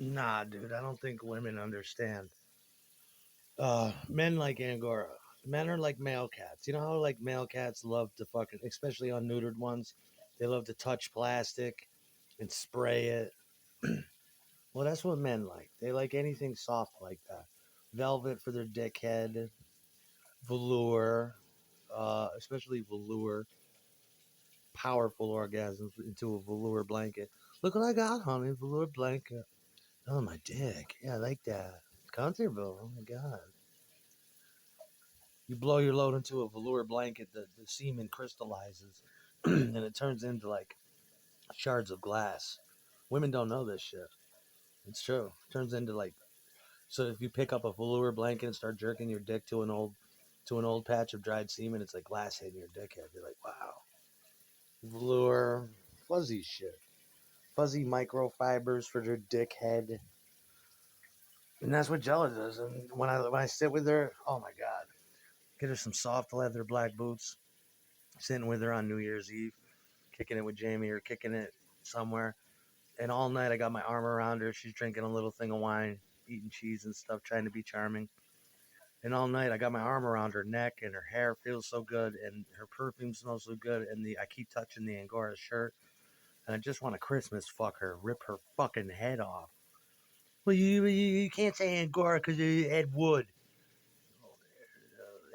Nah, dude, I don't think women understand. Men like angora. Men are like male cats. You know how like male cats love to fucking, especially on neutered ones, they love to touch plastic and spray it. Well, that's what men like. They like anything soft like that. Velvet for their dickhead, velour, especially velour, powerful orgasms into a velour blanket. Look what I got, honey, velour blanket. Oh, my dick. Yeah, I like that. Comfortable. Oh, my God. You blow your load into a velour blanket, the semen crystallizes, and it turns into like shards of glass. Women don't know this shit. It's true. It turns into like, so if you pick up a velour blanket and start jerking your dick to an old patch of dried semen, it's like glass hitting your dickhead. You're like, wow, velour, fuzzy shit, fuzzy microfibers for your dickhead, and that's what Jella does. And when I sit with her, oh my god, get her some soft leather black boots. Sitting with her on New Year's Eve, kicking it with Jamie or kicking it somewhere, and all night I got my arm around her. She's drinking a little thing of wine, eating cheese and stuff, trying to be charming. And all night I got my arm around her neck, and her hair feels so good, and her perfume smells so good, and I keep touching the angora shirt, and I just want to Christmas fuck her, rip her fucking head off. Well, you can't say angora because Ed Wood.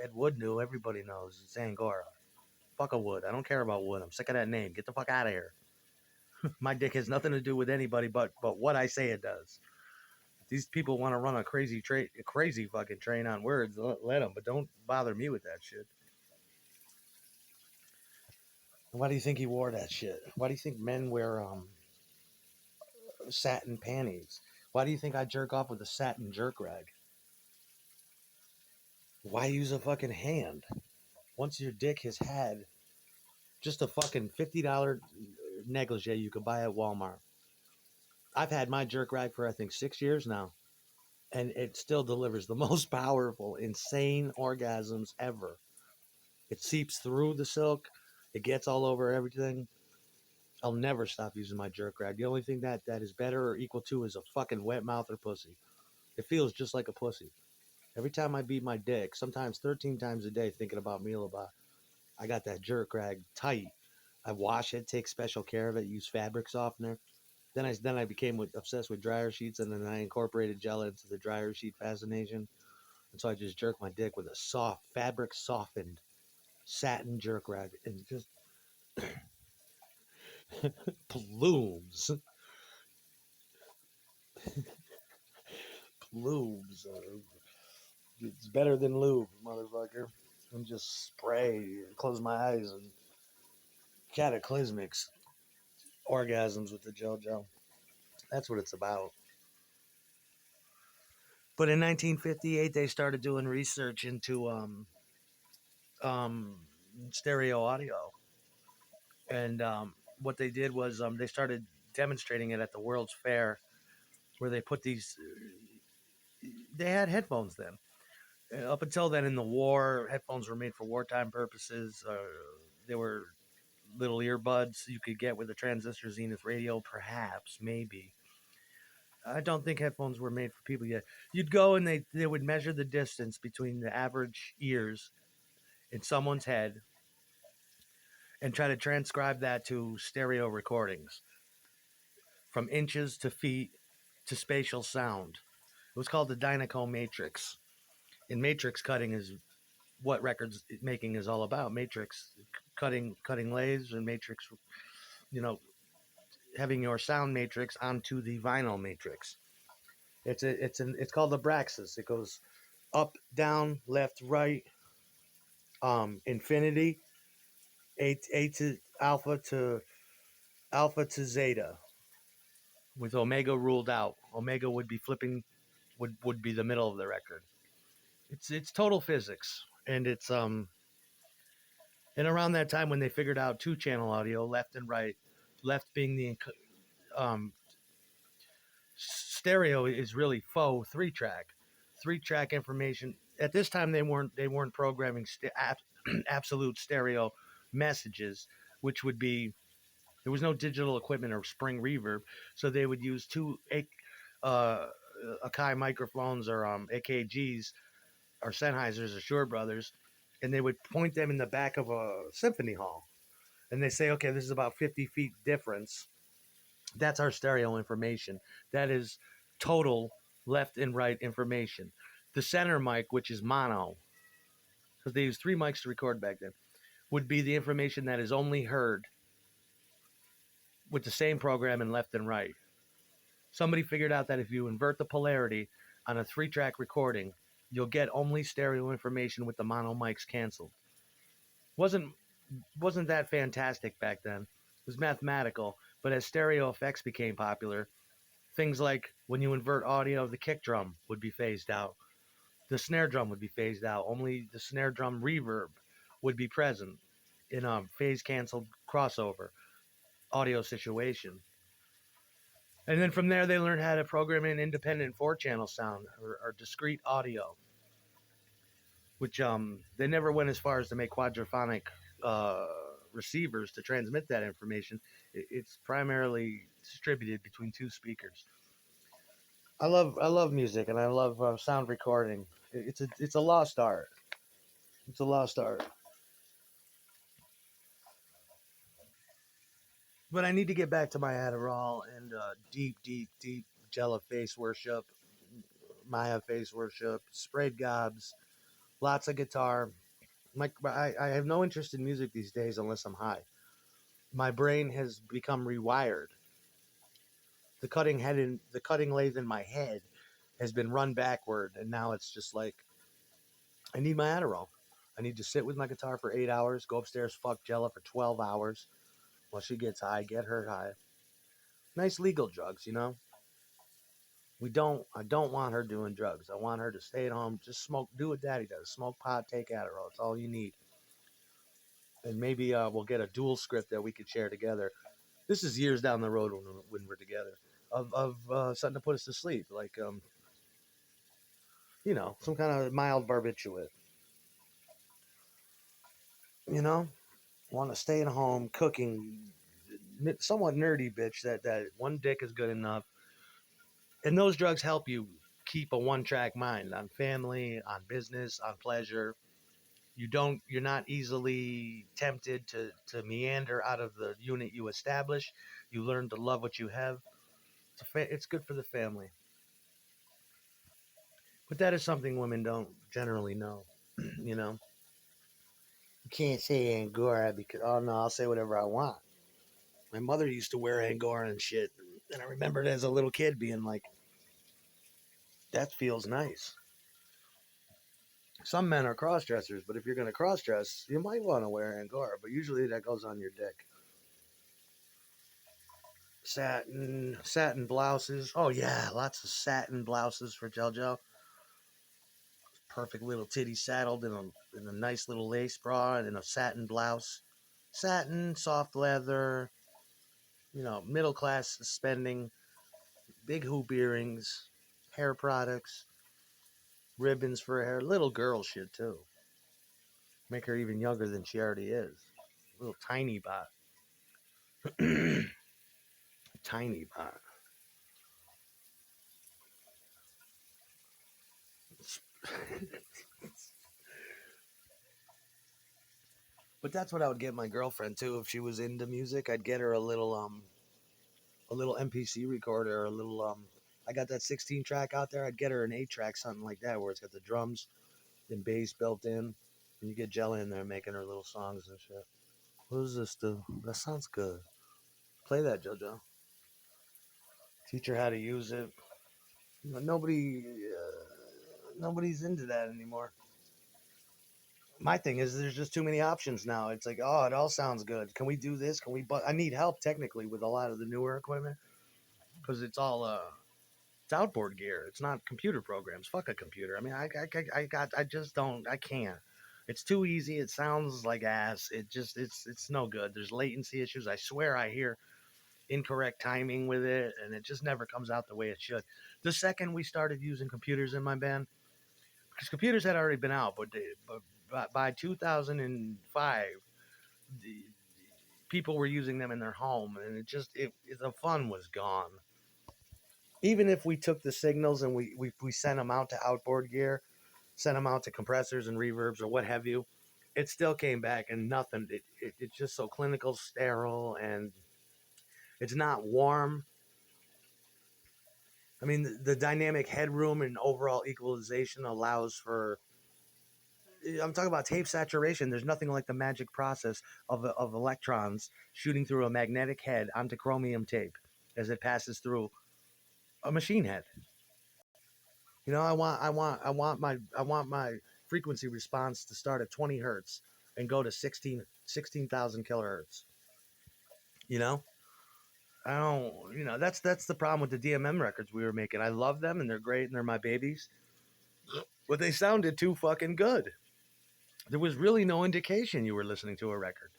Ed Wood knew. Everybody knows it's angora. Fuck a Wood. I don't care about Wood. I'm sick of that name. Get the fuck out of here. My dick has nothing to do with anybody but what I say it does. These people want to run a crazy fucking train on words. Let them, but don't bother me with that shit. Why do you think he wore that shit? Why do you think men wear satin panties? Why do you think I jerk off with a satin jerk rag? Why use a fucking hand? Once your dick has had just a fucking $50 negligee you could buy at Walmart. I've had my jerk rag for I think 6 years now, and it still delivers the most powerful, insane orgasms ever. It seeps through the silk, it gets all over everything. I'll never stop using my jerk rag. The only thing that is better or equal to is a fucking wet mouth or pussy. It feels just like a pussy. Every time I beat my dick, sometimes 13 times a day, thinking about Mealaba, I got that jerk rag tight. I wash it, take special care of it, use fabric softener. Then I became obsessed with dryer sheets, and then I incorporated gel into the dryer sheet fascination. And so I just jerk my dick with a soft, fabric softened satin jerk rag, and just plumes, plumes. It's better than lube, motherfucker. And just spray, close my eyes, and cataclysmic orgasms with the JoJo. That's what it's about. But in 1958, they started doing research into um, stereo audio, and what they did was they started demonstrating it at the World's Fair, where they put these. They had headphones then. Up until then, in the war, headphones were made for wartime purposes. They were little earbuds you could get with a transistor zenith radio, perhaps, maybe. I don't think headphones were made for people yet. You'd go and they would measure the distance between the average ears in someone's head and try to transcribe that to stereo recordings from inches to feet to spatial sound. It was called the Dynaco Matrix. And matrix cutting is what records making is all about. Matrix cutting lathes and matrix, you know, having your sound matrix onto the vinyl matrix. It's called the Braxis. It goes up, down, left, right, infinity, a to alpha to zeta, with omega ruled out. Omega would be flipping, would be the middle of the record. It's total physics, and it's and around that time when they figured out two channel audio, left and right, left being the um stereo is really faux three track information. At this time, they weren't programming absolute stereo messages, which would be there was no digital equipment or spring reverb, so they would use two uh, Akai microphones or AKGs or Sennheisers or Shure Brothers, and they would point them in the back of a symphony hall, and they say, okay, this is about 50 feet difference. That's our stereo information. That is total left and right information. The center mic, which is mono, because they used three mics to record back then, would be the information that is only heard with the same program in left and right. Somebody figured out that if you invert the polarity on a 3-track recording, you'll get only stereo information with the mono mics canceled. Wasn't wasn't that fantastic back then? It was mathematical, but as stereo effects became popular, things like when you invert audio, the kick drum would be phased out. The snare drum would be phased out. Only the snare drum reverb would be present in a phase canceled crossover audio situation. And then from there, they learned how to program in independent 4-channel sound or discrete audio, which they never went as far as to make quadraphonic uh, receivers to transmit that information. It's primarily distributed between two speakers. I love music and I love sound recording. It's a lost art. It's a lost art. But I need to get back to my Adderall and deep, deep, deep Jella face worship, Maya face worship, sprayed gobs, lots of guitar. I have no interest in music these days unless I'm high. My brain has become rewired. The cutting lathe in my head has been run backward, and now it's just like I need my Adderall. I need to sit with my guitar for 8 hours, go upstairs, fuck Jella for 12 hours while she gets high, get her high. Nice legal drugs, you know. We don't. I don't want her doing drugs. I want her to stay at home, just smoke, do what Daddy does, smoke pot, take Adderall. It's all you need. And maybe we'll get a dual script that we could share together. This is years down the road when we're together. Of something to put us to sleep, like some kind of mild barbiturate. You know, want to stay at home cooking, somewhat nerdy bitch. That one dick is good enough, and those drugs help you keep a one-track mind on family, on business, on pleasure. You're not easily tempted to meander out of the unit you establish. You learn to love what you have. It's good for the family. But that is something women don't generally know. you know, you can't say angora because oh no, I'll say whatever I want. My mother used to wear angora and shit, and I remembered as a little kid being like, "That feels nice." Some men are cross dressers, but if you're going to cross dress, you might want to wear angora. But usually that goes on your dick. Satin blouses. Oh yeah, lots of satin blouses for JoJo. Perfect little titty saddled in a nice little lace bra and in a satin blouse. Satin, soft leather, middle class spending, big hoop earrings, hair products, ribbons for her hair, little girl shit too. Make her even younger than she already is. Little tiny bot. Tiny bot. But that's what I would get my girlfriend too if she was into music. I'd get her a little MPC recorder, or a little I got that 16 track out there. I'd get her an 8 track, something like that, where it's got the drums and bass built in, and you get Jelly in there making her little songs and shit. What does this do? That sounds good. Play that, JoJo. Teach her how to use it. Nobody's into that anymore. My thing is, there's just too many options now. It's like, oh, it all sounds good. Can we do this? Can we? But I need help technically with a lot of the newer equipment because it's outboard gear. It's not computer programs. Fuck a computer. I mean, I just don't. I can't. It's too easy. It sounds like ass. It's no good. There's latency issues. I swear I hear incorrect timing with it, and it just never comes out the way it should. The second we started using computers in my band, because computers had already been out, but by 2005, the people were using them in their home, and the fun was gone. even if we took the signals and we sent them out to outboard gear, sent them out to compressors and reverbs or what have you, it still came back and nothing. It's just so clinical, sterile, and it's not warm. I mean, the dynamic headroom and overall equalization allows for. I'm talking about tape saturation. There's nothing like the magic process of electrons shooting through a magnetic head onto chromium tape as it passes through a machine head. You know, I want my frequency response to start at 20 hertz and go to 16,000 kilohertz. You know, I don't. You know, that's the problem with the DMM records we were making. I love them and they're great and they're my babies, but they sounded too fucking good. There was really no indication you were listening to a record.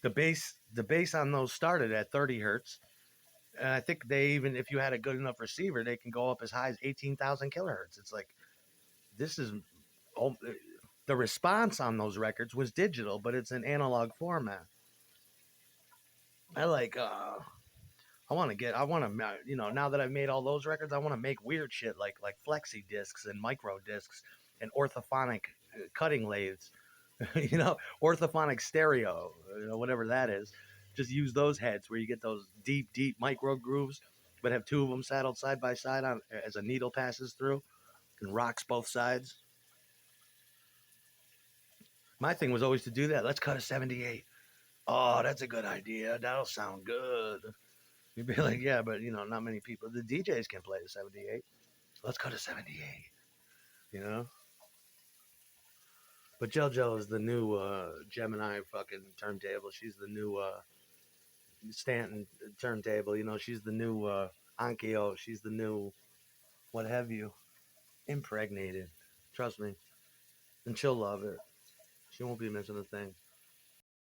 The bass on those started at 30 hertz, and I think they even if you had a good enough receiver, they can go up as high as 18,000 kilohertz. It's like this is oh, the response on those records was digital, but it's an analog format. I like I want to now that I've made all those records, I want to make weird shit like flexi discs and micro discs and orthophonic cutting lathes, orthophonic stereo, whatever that is. Just use those heads where you get those deep micro grooves, but have two of them saddled side by side on as a needle passes through and rocks both sides. My thing was always to do that. Let's cut a 78. Oh, that's a good idea. That'll sound good. You'd be like, yeah, but not many people. The DJs can play the 78. Let's go to 78. You know. But Jell is the new Gemini fucking turntable. She's the new Stanton turntable. She's the new Onkyo. She's the new what have you. Impregnated. Trust me. And she'll love it. She won't be missing a thing.